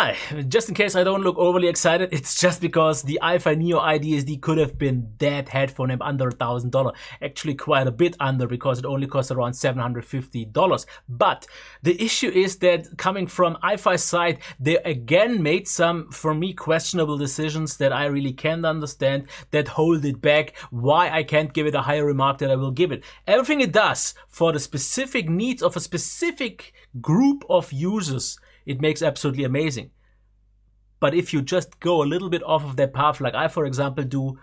Hi, just in case I don't look overly excited, it's just because the iFi Neo iDSD could have been that headphone amp under $1,000. Actually quite a bit under, because it only costs around $750. But the issue is that coming from iFi's side, they again made some, for me, questionable decisions that I really can't understand, that hold it back, why I can't give it a higher remark that I will give it. Everything it does for the specific needs of a specific group of users, it makes absolutely amazing. But if you just go a little bit off of that path, like I, for example, do,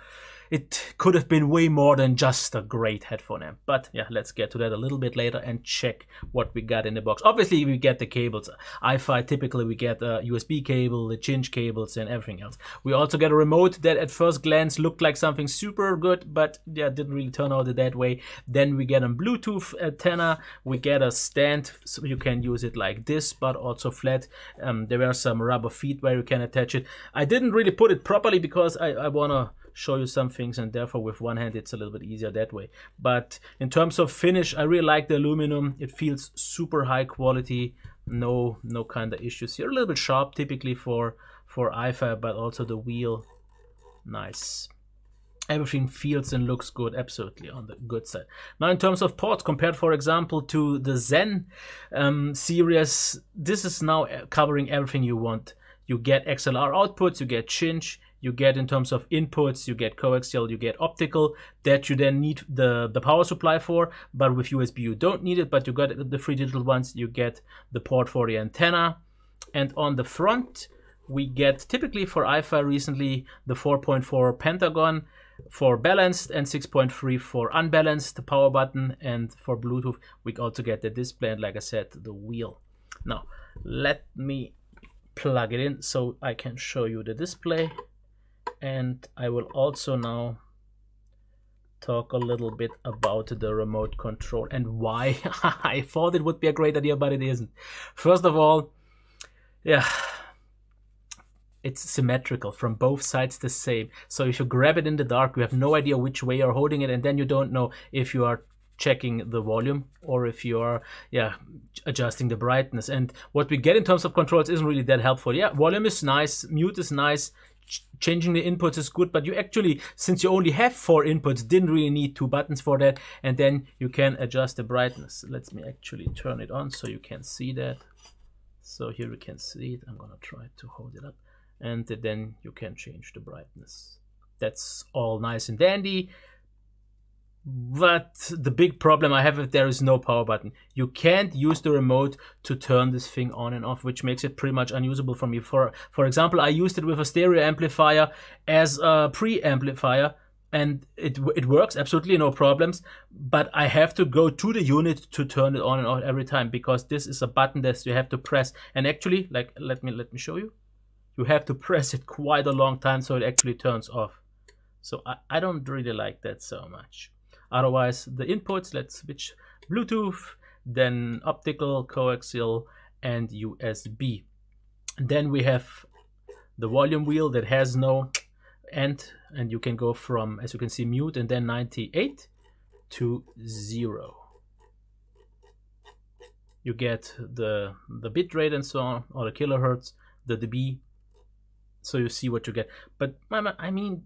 it could have been way more than just a great headphone amp. But yeah, let's get to that a little bit later and check what we got in the box. Obviously, we get the cables. iFi, typically we get a USB cable, the cinch cables, and everything else. We also get a remote that at first glance looked like something super good, but yeah, didn't really turn out that way. Then we get a Bluetooth antenna. We get a stand, so you can use it like this, but also flat. There were some rubber feet where you can attach it. I didn't really put it properly because I want to show you some things, and therefore with one hand it's a little bit easier that way. But in terms of finish, I really like the aluminum. It feels super high quality. No kind of issues here. A little bit sharp typically for iFi, but also the wheel, nice. Everything feels and looks good, absolutely on the good side. Now in terms of ports, compared for example to the Zen series, this is now covering everything you want. You get XLR outputs, you get cinch, you get in terms of inputs, you get coaxial, you get optical, that you then need the power supply for, but with USB you don't need it, but you got the 3 digital ones, you get the port for the antenna. And on the front, we get, typically for iFi recently, the 4.4 Pentagon for balanced and 6.3 for unbalanced, the power button, and for Bluetooth, we also get the display and, like I said, the wheel. Now, let me plug it in so I can show you the display. And I will also now talk a little bit about the remote control and why I thought it would be a great idea, but it isn't. First of all, yeah, it's symmetrical from both sides, the same. So if you grab it in the dark, you have no idea which way you're holding it, and then you don't know if you are checking the volume or if you are adjusting the brightness. And what we get in terms of controls isn't really that helpful. Yeah, volume is nice, mute is nice, changing the inputs is good, but you actually, since you only have 4 inputs, didn't really need 2 buttons for that. And then you can adjust the brightness. Let me actually turn it on so you can see that. So here you can see it. I'm gonna try to hold it up, and then you can change the brightness. That's all nice and dandy. But the big problem I have is there is no power button. You can't use the remote to turn this thing on and off, which makes it pretty much unusable for me. For example, I used it with a stereo amplifier as a preamplifier, and it works absolutely no problems. But I have to go to the unit to turn it on and off every time, because this is a button that you have to press. And actually, like let me show you. You have to press it quite a long time so it actually turns off. So I don't really like that so much. Otherwise, the inputs, let's switch Bluetooth, then optical, coaxial, and USB. And then we have the volume wheel that has no end, and you can go from, as you can see, mute and then 98 to 0. You get the bit rate and so on, or the kilohertz, the dB, so you see what you get. But I mean,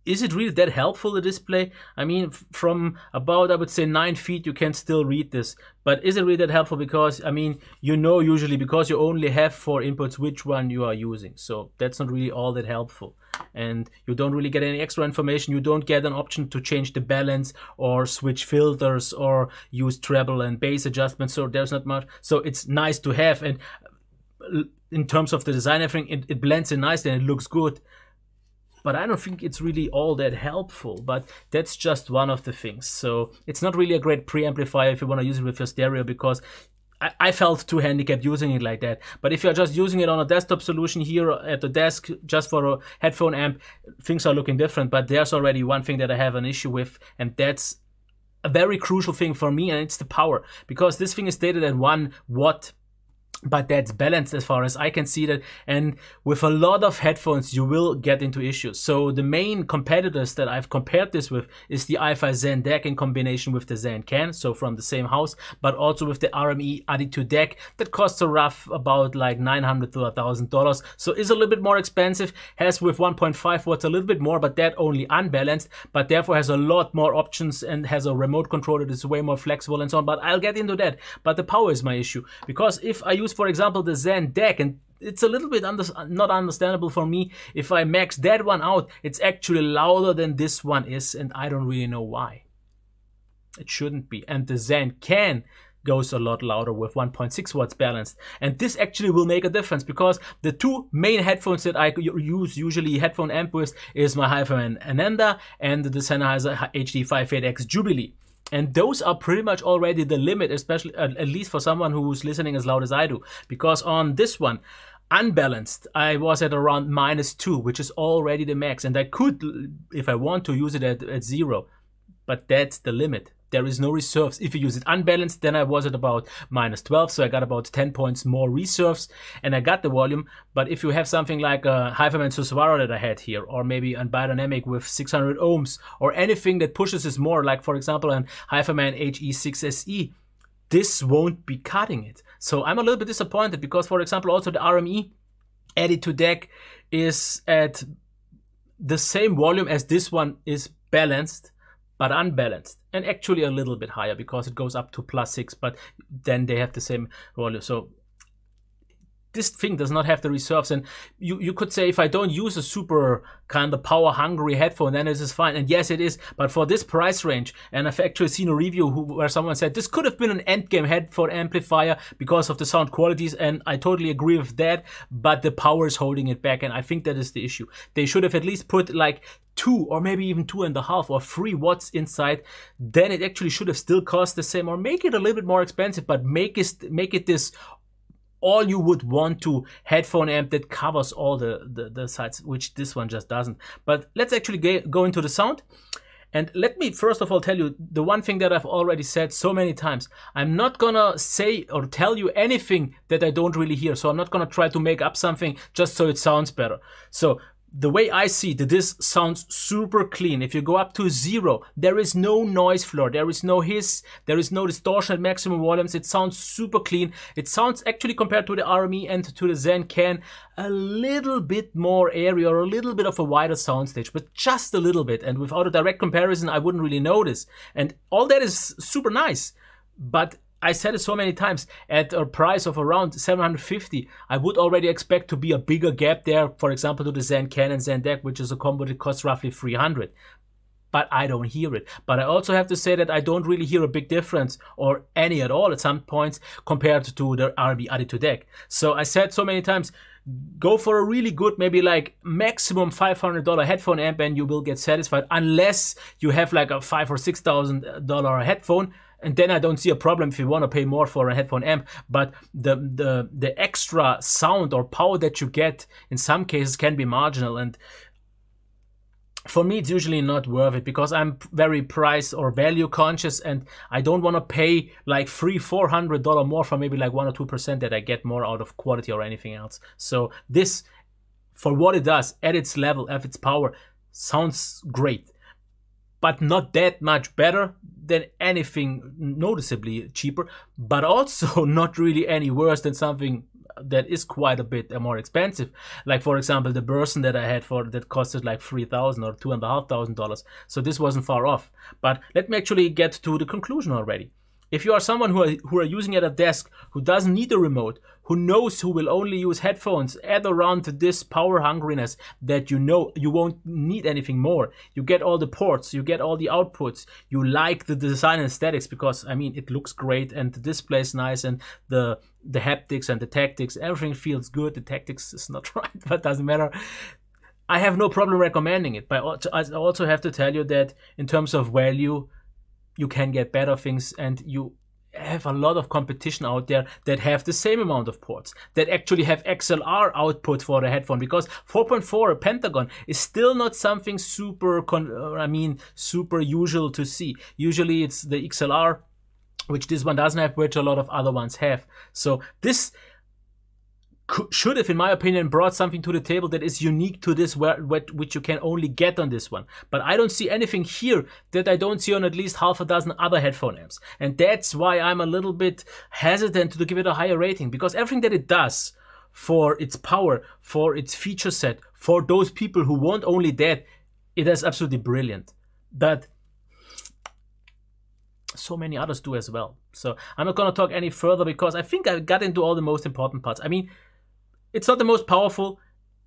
is it really that helpful, the display? I mean, from about, I would say, 9 feet, you can still read this. But is it really that helpful? Because, I mean, you know usually, because you only have 4 inputs, which one you are using. So that's not really all that helpful. And you don't really get any extra information. You don't get an option to change the balance or switch filters or use treble and bass adjustments. So there's not much. So it's nice to have. And in terms of the design, everything, it blends in nicely and it looks good. But I don't think it's really all that helpful, but that's just one of the things. So it's not really a great preamplifier if you want to use it with your stereo, because I felt too handicapped using it like that. But if you're just using it on a desktop solution here at the desk, just for a headphone amp, things are looking different. But there's already one thing that I have an issue with, and that's a very crucial thing for me, and it's the power. Because this thing is stated at 1 watt. but that's balanced as far as I can see that. And with a lot of headphones, you will get into issues. So the main competitors that I've compared this with is the iFi Zen DAC in combination with the Zen Can, so from the same house, but also with the RME Adi2 DAC that costs a rough about like $900 to $1,000. So is a little bit more expensive, has with 1.5 watts a little bit more, but that only unbalanced, but therefore has a lot more options and has a remote control that is way more flexible and so on. But I'll get into that. But the power is my issue, because if I use, for example, the Zen DAC, and it's a little bit not understandable for me, if I max that one out, it's actually louder than this one is, and I don't really know why. It shouldn't be. And the Zen Can goes a lot louder with 1.6 watts balanced, and this actually will make a difference, because the two main headphones that I use usually headphone amp with is my iFi Ananda and the Sennheiser HD 58X Jubilee. And those are pretty much already the limit, especially at least for someone who's listening as loud as I do. Because on this one, unbalanced, I was at around -2, which is already the max. And I could, if I want to, use it at 0. But that's the limit. There is no reserves. If you use it unbalanced, then I was at about -12, so I got about 10 points more reserves, and I got the volume. But if you have something like a HiFiMan Suswara that I had here, or maybe a Biodynamic with 600 ohms, or anything that pushes this more, like for example an HiFiMan HE6SE, this won't be cutting it. So I'm a little bit disappointed, because for example also the RME Adi2 DAC is at the same volume as this one is balanced, but unbalanced, and actually a little bit higher, because it goes up to +6, but then they have the same volume. So this thing does not have the reserves, and you could say if I don't use a super kind of power hungry headphone, then this is fine. And yes, it is, but for this price range, and I've actually seen a review where someone said this could have been an endgame headphone amplifier because of the sound qualities, and I totally agree with that, but the power is holding it back, and I think that is the issue. They should have at least put like 2 or maybe even 2.5 or 3 watts inside. Then it actually should have still cost the same, or make it a little bit more expensive, but make it this all you would want to headphone amp that covers all the sides, which this one just doesn't. But let's actually go into the sound. And let me first of all tell you the one thing that I've already said so many times. I'm not gonna say or tell you anything that I don't really hear. So I'm not gonna try to make up something just so it sounds better. So the way I see that this sounds super clean. If you go up to 0, there is no noise floor, there is no hiss, there is no distortion at maximum volumes. It sounds super clean. It sounds actually, compared to the RME and to the Zen Can, a little bit more airy, or a little bit of a wider soundstage, but just a little bit. And without a direct comparison, I wouldn't really notice. And all that is super nice. But I said it so many times, at a price of around $750, I would already expect to be a bigger gap there, for example, to the Zen Can and Zen DAC, which is a combo that costs roughly $300. But I don't hear it. But I also have to say that I don't really hear a big difference, or any at all at some points, compared to the RME Adi2 DAC. So I said so many times, go for a really good, maybe like maximum $500 headphone amp, and you will get satisfied, unless you have like a $5,000 or $6,000 headphone. And then I don't see a problem if you want to pay more for a headphone amp. But the extra sound or power that you get in some cases can be marginal. And for me, it's usually not worth it, because I'm very price or value conscious, and I don't want to pay like $300-400 more for maybe like 1 or 2% that I get more out of quality or anything else. So this, for what it does, at its level, at its power, sounds great, but not that much better than anything noticeably cheaper, but also not really any worse than something that is quite a bit more expensive. Like for example, the Burson that I had that costed like $3,000 or $2,500. So this wasn't far off. But let me actually get to the conclusion already. If you are someone who are using at a desk, who doesn't need a remote, who knows who will only use headphones at around this power hungriness that you know you won't need anything more. You get all the ports, you get all the outputs, you like the design and aesthetics, because I mean it looks great and the display is nice, and the haptics and the tactics, everything feels good. The tactics is not right, but doesn't matter. I have no problem recommending it, but I also have to tell you that in terms of value, you can get better things, and you have a lot of competition out there that have the same amount of ports, that actually have XLR output for the headphone, because 4.4 Pentagon is still not something super super usual to see. Usually it's the XLR, which this one doesn't have, which a lot of other ones have. So this should have, in my opinion, brought something to the table that is unique to this, which you can only get on this one. But I don't see anything here that I don't see on at least half a dozen other headphone amps. And that's why I'm a little bit hesitant to give it a higher rating, because everything that it does for its power, for its feature set, for those people who want only that, it is absolutely brilliant. But so many others do as well. So I'm not going to talk any further because I think I got into all the most important parts. I mean, it's not the most powerful.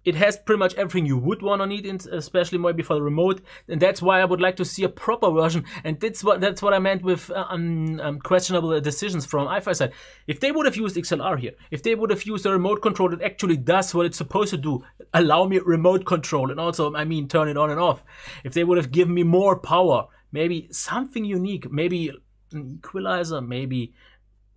It has pretty much everything you would want to need, especially maybe for the remote. And that's why I would like to see a proper version. And that's what I meant with questionable decisions from iFi side. If they would have used XLR here, if they would have used a remote control that actually does what it's supposed to do, allow me remote control, and also, I mean, turn it on and off. If they would have given me more power, maybe something unique, maybe an equalizer, maybe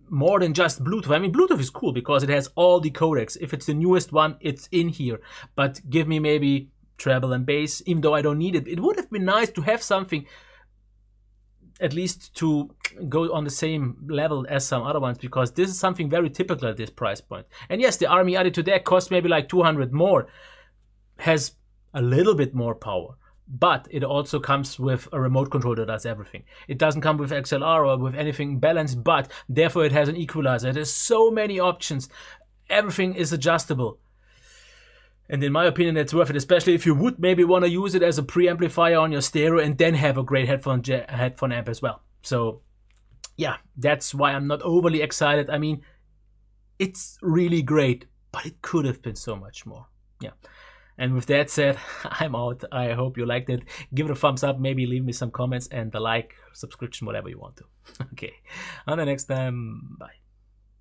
more than just Bluetooth. I mean, Bluetooth is cool because it has all the codecs. If it's the newest one, it's in here. But give me maybe treble and bass, even though I don't need it. It would have been nice to have something at least to go on the same level as some other ones, because this is something very typical at this price point. And yes, the Army added to that costs maybe like 200 more, has a little bit more power. But it also comes with a remote control that does everything. It doesn't come with XLR or with anything balanced, but therefore it has an equalizer. There's so many options. Everything is adjustable. And in my opinion, it's worth it, especially if you would maybe want to use it as a preamplifier on your stereo and then have a great headphone amp as well. So yeah, that's why I'm not overly excited. I mean, it's really great, but it could have been so much more. Yeah. And with that said, I'm out. I hope you liked it. Give it a thumbs up. Maybe leave me some comments and a like, subscription, whatever you want to. Okay. Until next time. Bye.